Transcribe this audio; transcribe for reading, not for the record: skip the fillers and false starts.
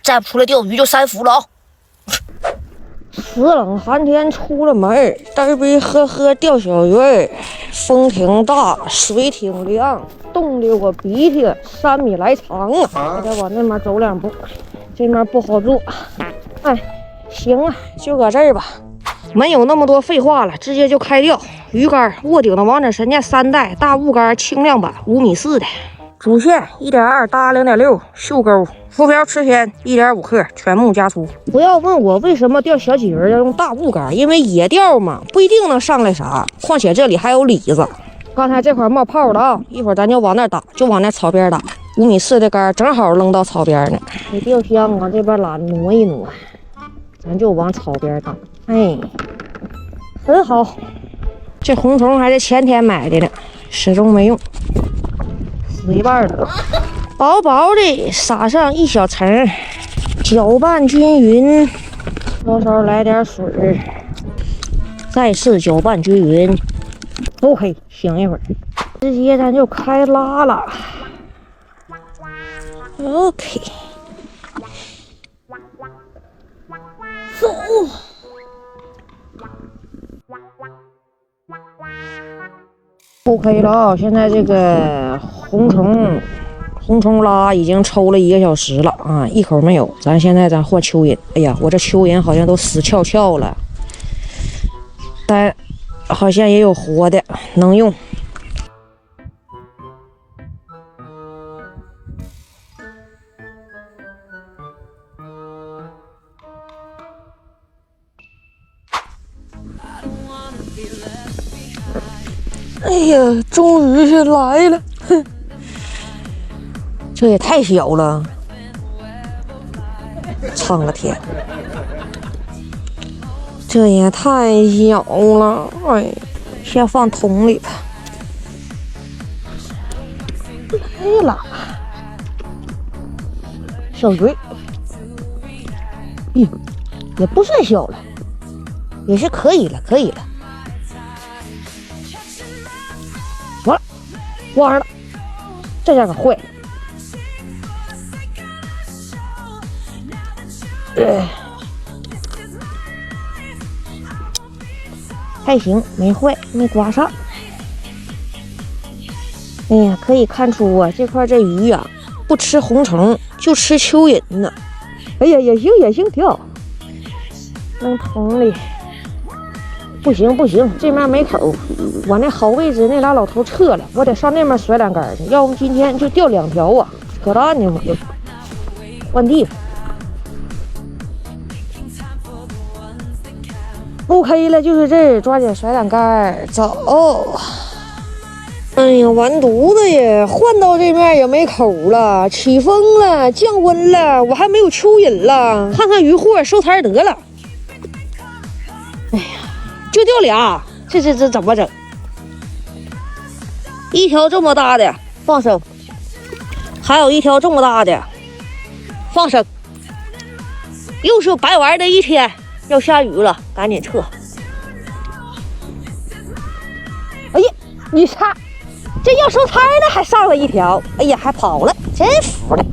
再不出来钓鱼就3伏了啊！死冷寒天出了门，嘚啵喝钓小鱼，风挺大，水挺凉，冻得我鼻涕3米来长啊！再往那边走2步，这面不好坐。哎，行啊，就搁这儿吧，没有那么多废话了，直接就开钓。鱼竿卧顶的王者神剑3代大雾竿轻量版5.4米的，主线1.2搭0.6袖钩，浮漂吃鲜1.5克全木加粗。不要问我为什么钓小鲫鱼要用大雾竿，因为野钓嘛，不一定能上来啥，况且这里还有李子。刚才这块冒泡了啊，一会儿咱就往那打，就往那草边打。5.4米的竿正好扔到草边呢。这钓箱往这边拉挪一挪，咱就往草边打。哎，很好。这红虫还是前天买的呢，始终没用，死一半了。薄薄的撒上1小层，搅拌均匀，稍稍来点水，再次搅拌均匀。OK， 醒一会儿，直接咱就开拉了。OK， 走。OK 了啊！现在这个红虫拉已经抽了1个小时了啊，一口没有。咱换蚯蚓。哎呀，我这蚯蚓好像都死翘翘了，但好像也有活的能用。哎呀，终于是来了，哼，这也太小了，苍个天，这也太小了，哎，先放桶里吧。来了，小鱼，也不算小了，也是可以了，可以了。完了，这下可坏了。还行，没坏，没刮上。哎呀，可以看出啊，这块这鱼啊，不吃红虫就吃蚯蚓呢。哎呀，也行，挺好。扔桶里。不行，这面没口，我那好位置那俩老头撤了，我得上那面甩2竿去，要不今天就钓2条啊，可烂呢，我就换地方。OK 了，就是这儿，抓紧甩2竿走。哎呀，完犊子呀！换到这面也没口了，起风了，降温了，我还没有蚯蚓了，看看渔获收摊得了。哎呀！就钓俩，这怎么整？一条这么大的放生，还有一条这么大的放生，又是白玩的一天。要下雨了，赶紧撤。哎呀，你擦，这要收摊呢，还上了一条，哎呀，还跑了，真服了。